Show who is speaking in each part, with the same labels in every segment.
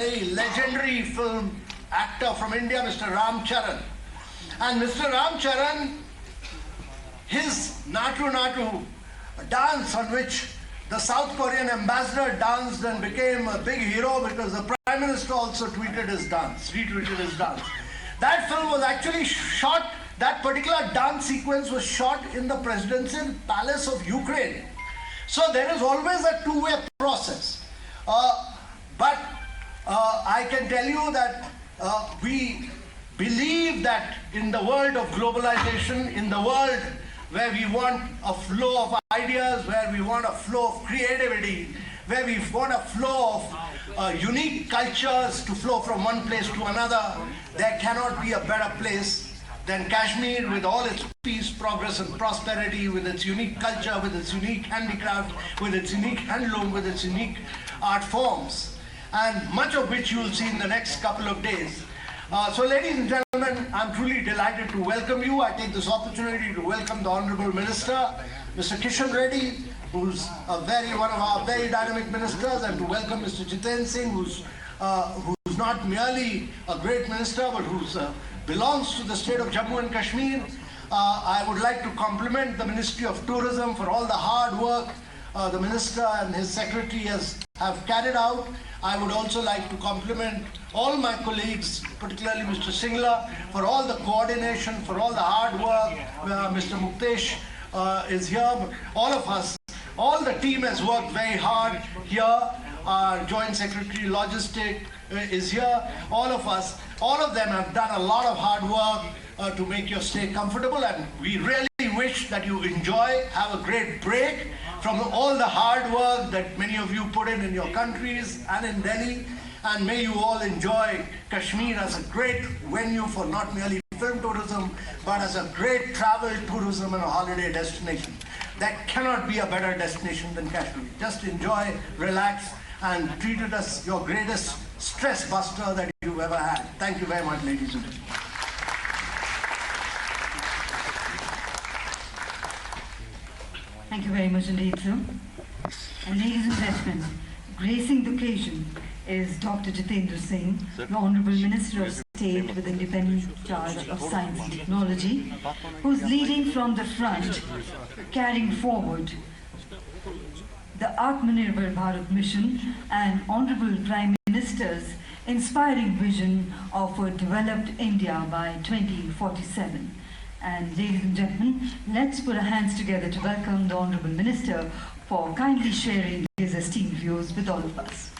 Speaker 1: very legendary film actor from India, Mr. Ram Charan. And Mr. Ram Charan, his Natu Natu dance, on which the South Korean ambassador danced and became a big hero because the Prime Minister also retweeted his dance. That film was actually shot, that particular dance sequence was shot in the presidential palace of Ukraine. So there is always a two-way process. But I can tell you that we believe that in the world of globalization, in the world where we want a flow of ideas, where we want a flow of creativity, where we want a flow of unique cultures to flow from one place to another, there cannot be a better place than Kashmir, with all its peace, progress and prosperity, with its unique culture, with its unique handicraft, with its unique handloom, with its unique art forms, and much of which you will see in the next couple of days. So ladies and gentlemen, I'm truly delighted to welcome you. I take this opportunity to welcome the Honorable Minister, Mr. Kishan Reddy, who's one of our very dynamic ministers, and to welcome Mr. Jitendra Singh, who's not merely a great minister, but who's belongs to the state of Jammu and Kashmir. I would like to compliment the Ministry of Tourism for all the hard work the Minister and his Secretary have carried out. I would also like to compliment all my colleagues, particularly Mr. Singla, for all the coordination, for all the hard work. Mr. Muktesh is here. All of us, all the team has worked very hard here. Our Joint Secretary Logistic is here. All of us, all of them have done a lot of hard work to make your stay comfortable, and we really wish that you enjoy, have a great break from all the hard work that many of you put in your countries and in Delhi, and may you all enjoy Kashmir as a great venue for not merely film tourism, but as a great travel, tourism and a holiday destination. There cannot be a better destination than Kashmir. Just enjoy, relax, and treat it as your greatest stress buster that you've ever had. Thank you very much, ladies and gentlemen.
Speaker 2: Thank you very much indeed, sir. And ladies and gentlemen, gracing the occasion is Dr. Jitendra Singh, the Honorable Minister of State with independent charge of Science and Technology, who's leading from the front, carrying forward the Atmanirbhar Bharat mission and Honorable Prime Minister's inspiring vision of a developed India by 2047. And ladies and gentlemen, let's put our hands together to welcome the Honorable Minister for kindly sharing his esteemed views with all of us.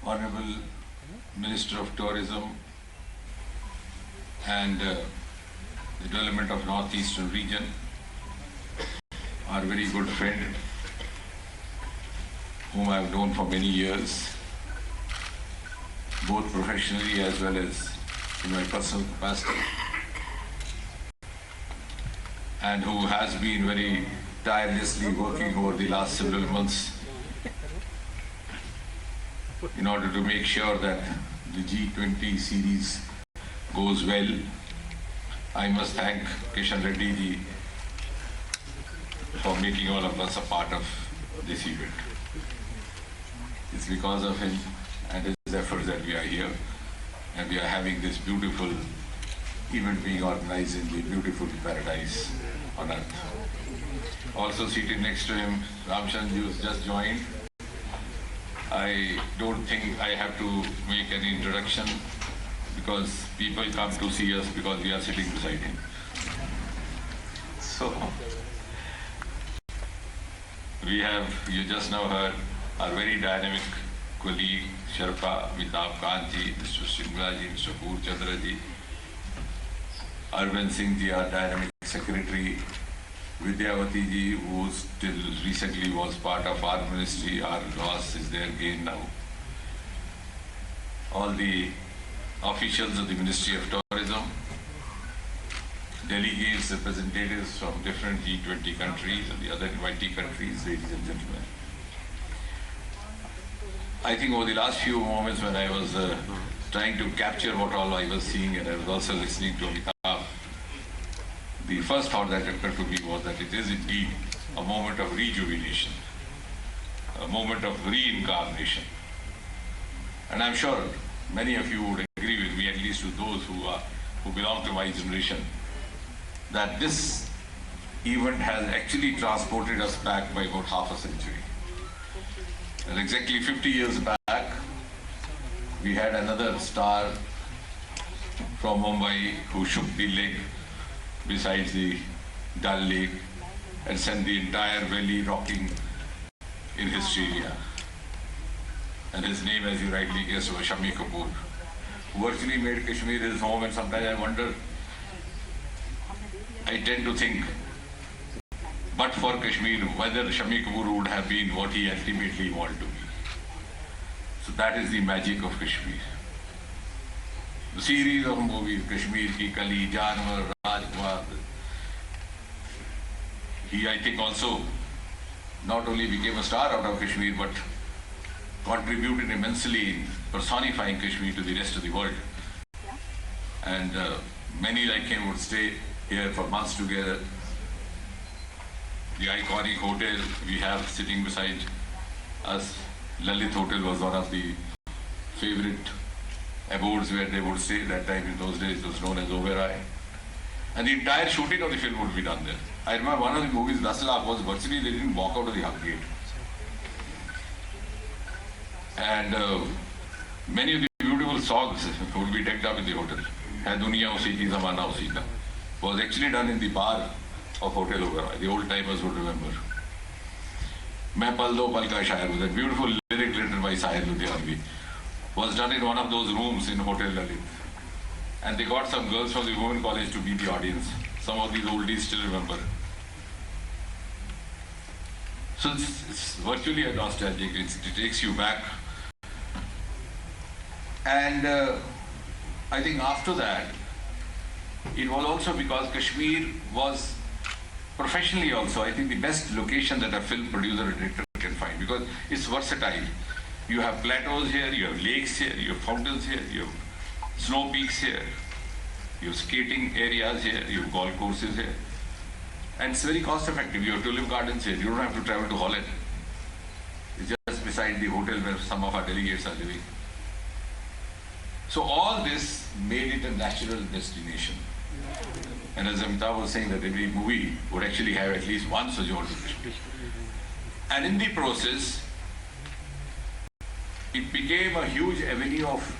Speaker 3: Honorable Minister of Tourism and the Development of Northeastern Region, our very good friend, whom I have known for many years, both professionally as well as in my personal capacity, and who has been very tirelessly working over the last several months in order to make sure that the G20 series goes well. I must thank Kishan Reddy ji for making all of us a part of this event. It's because of him and his efforts that we are here, and we are having this beautiful event being organized in the beautiful paradise on earth. Also seated next to him, Ramchandji, who's just joined. I don't think I have to make any introduction, because people come to see us because we are sitting beside him. So, we have, you just now heard, our very dynamic colleague, Sherpa Amitabh Kantji, Mr. Shinglaji, Mr. Purchandraji, Arvind Singh ji, our dynamic secretary, Vidyavati ji, who still recently was part of our ministry, our boss is there again now. All the officials of the Ministry of Tourism, delegates, representatives from different G20 countries and the other invitee countries, ladies and gentlemen. I think over the last few moments when I was trying to capture what all I was seeing, and I was also listening to Amitabh, the first thought that occurred to me was that it is indeed a moment of rejuvenation, a moment of reincarnation. And I'm sure many of you would agree with me, at least to those who belong to my generation, that this event has actually transported us back by about half a century. And exactly 50 years back, we had another star from Mumbai who shook the leg beside the Dal Lake and sent the entire valley rocking in hysteria. And his name, as you rightly guessed, was Shami Kapoor, who actually made Kashmir his home. And sometimes I wonder, I tend to think, but for Kashmir, whether Shami Kapoor would have been what he ultimately wanted to be. So that is the magic of Kashmir. The series of movies, Kashmir Ki Kali, Janwar, Rajkumar, he, I think, also not only became a star out of Kashmir, but contributed immensely in personifying Kashmir to the rest of the world. And many like him would stay here for months together. The iconic hotel we have sitting beside us, Lalit Hotel, was one of the favorite abodes where they would stay. That time, in those days, it was known as Oberoi. And the entire shooting of the film would be done there. I remember one of the movies, Dasla, was virtually they didn't walk out of the hub gate. And many of the beautiful songs would be decked up in the hotel. Hai Duniya Usi Ki Zamana Usi Ka was actually done in the bar of Hotel Oberoi. The old timers would remember. Main Pal Do Pal Ka Shayar, that beautiful lyric written by Sahir Ludhianvi, was done in one of those rooms in Hotel Lalit. And they got some girls from the women college to be the audience. Some of these oldies still remember. So it's virtually a nostalgic. It takes you back. And I think after that, it was also because Kashmir was professionally also, I think, the best location that a film producer or director can find, because it's versatile. You have plateaus here, you have lakes here, you have fountains here, you have snow peaks here, you have skating areas here, you have golf courses here. And it's very cost effective. You have tulip gardens here. You don't have to travel to Holland. It's just beside the hotel where some of our delegates are living. So all this made it a natural destination. And as Amitabh was saying, that every movie would actually have at least one sojourn to Kashmir. And in the process, it became a huge avenue of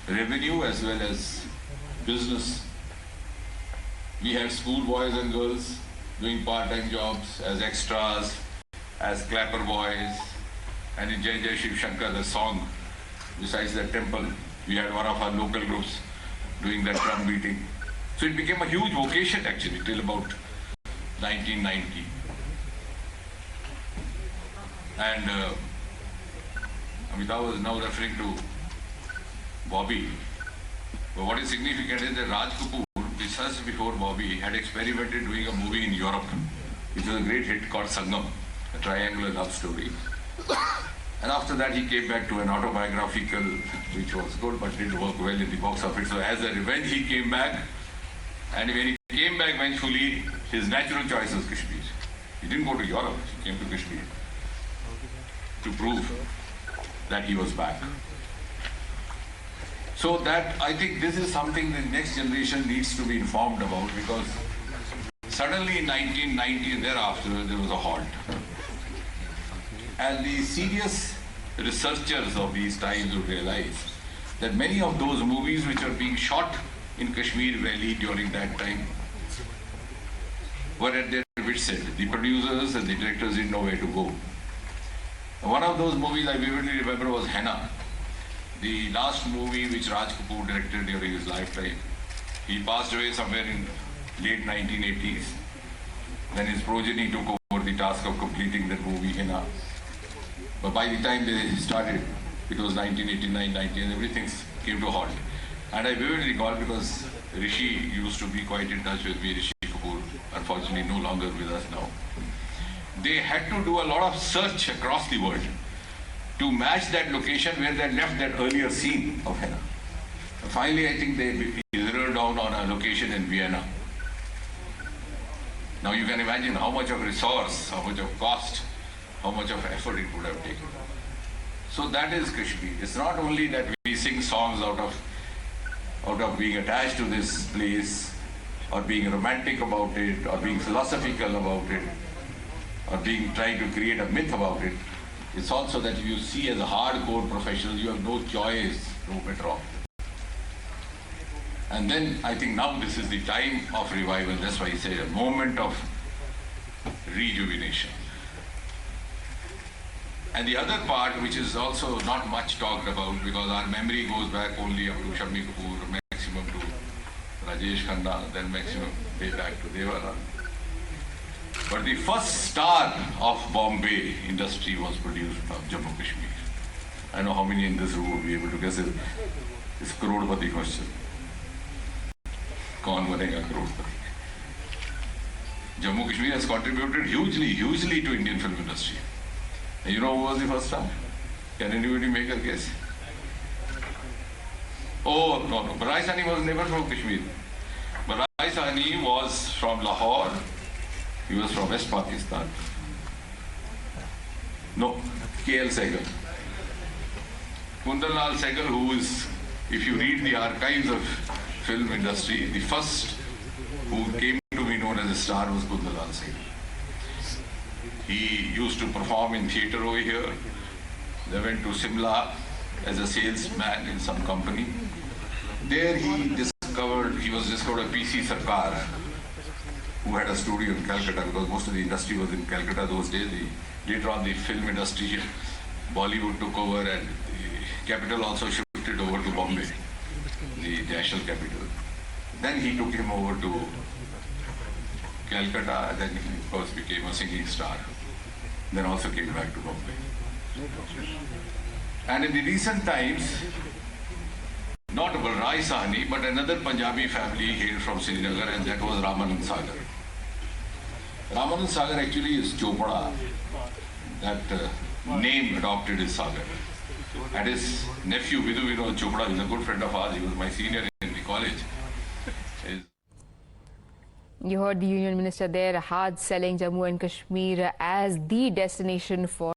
Speaker 3: revenue as well as business. We had school boys and girls doing part-time jobs as extras, as clapper boys, and in Jai Jai Shiv Shankar, the song, besides that temple, we had one of our local groups doing that drum beating. So it became a huge vocation actually till about 1990. And Amitabh was now referring to Bobby. But what is significant is that Raj Kapoor, just before Bobby, had experimented doing a movie in Europe, which was a great hit called Sangam, a triangular love story. And after that, he came back to an autobiographical, which was good but didn't work well in the box office. So as a revenge, he came back. And when he came back vengefully, his natural choice was Kashmir. He didn't go to Europe, he came to Kashmir to prove that he was back. So that, I think this is something the next generation needs to be informed about, because suddenly in 1990 and thereafter, there was a halt. And the serious researchers of these times would realize that many of those movies which are being shot in Kashmir Valley during that time were at their wits' end. The producers and the directors didn't know where to go. One of those movies I vividly remember was Henna, the last movie which Raj Kapoor directed during his lifetime. He passed away somewhere in late 1980s when his progeny took over the task of completing that movie Henna. But by the time they started, it was 1989, 90, and everything came to a halt. And I vividly recall, because Rishi used to be quite in touch with me, Rishi Kapoor, unfortunately no longer with us now. They had to do a lot of search across the world to match that location where they left that earlier scene of henna. Finally, I think they zeroed down on a location in Vienna. Now you can imagine how much of resource, how much of cost, how much of effort it would have taken. So that is Kashmir. It's not only that we sing songs out of being attached to this place, or being romantic about it, or being philosophical about it, or trying to create a myth about it. It's also that you see as a hardcore professional, you have no choice to withdraw. And then I think now this is the time of revival. That's why I say a moment of rejuvenation. And the other part, which is also not much talked about, because our memory goes back only up to Shammi Kapoor, maximum to Rajesh Khanna, then maximum way back to Devanand. But the first star of Bombay industry was produced from Jammu Kashmir. I know how many in this room will be able to guess it. It's crorepati question. Kaun banega crorepati? Jammu Kashmir has contributed hugely to Indian film industry. And you know who was the first star? Can anybody make a guess? Oh, no. Barai Sahni was never from Kashmir. Barai Sahni was from Lahore. He was from West Pakistan. No, KL Saigal. Kundan Lal Saigal, who is, if you read the archives of film industry, the first who came to be known as a star was Kundan Lal Saigal. He used to perform in theatre over here. They went to Simla as a salesman in some company. There he was discovered a PC Sarkar, who had a studio in Calcutta, because most of the industry was in Calcutta those days. Later on, the film industry, Bollywood took over, and the capital also shifted over to Bombay, the national capital. Then he took him over to Calcutta, and then he, of course, became a singing star. Then also came back to Bombay. And in the recent times, not Barai Sahni, but another Punjabi family hailed from Srinagar, and that was Ramanand Sagar. Ramanand Sagar actually is Chopra. That name adopted is Sagar. And his nephew, Vidhu Vinod Chopra, is a good friend of ours. He was my senior in the college.
Speaker 4: You heard the Union Minister there, hard selling Jammu and Kashmir as the destination for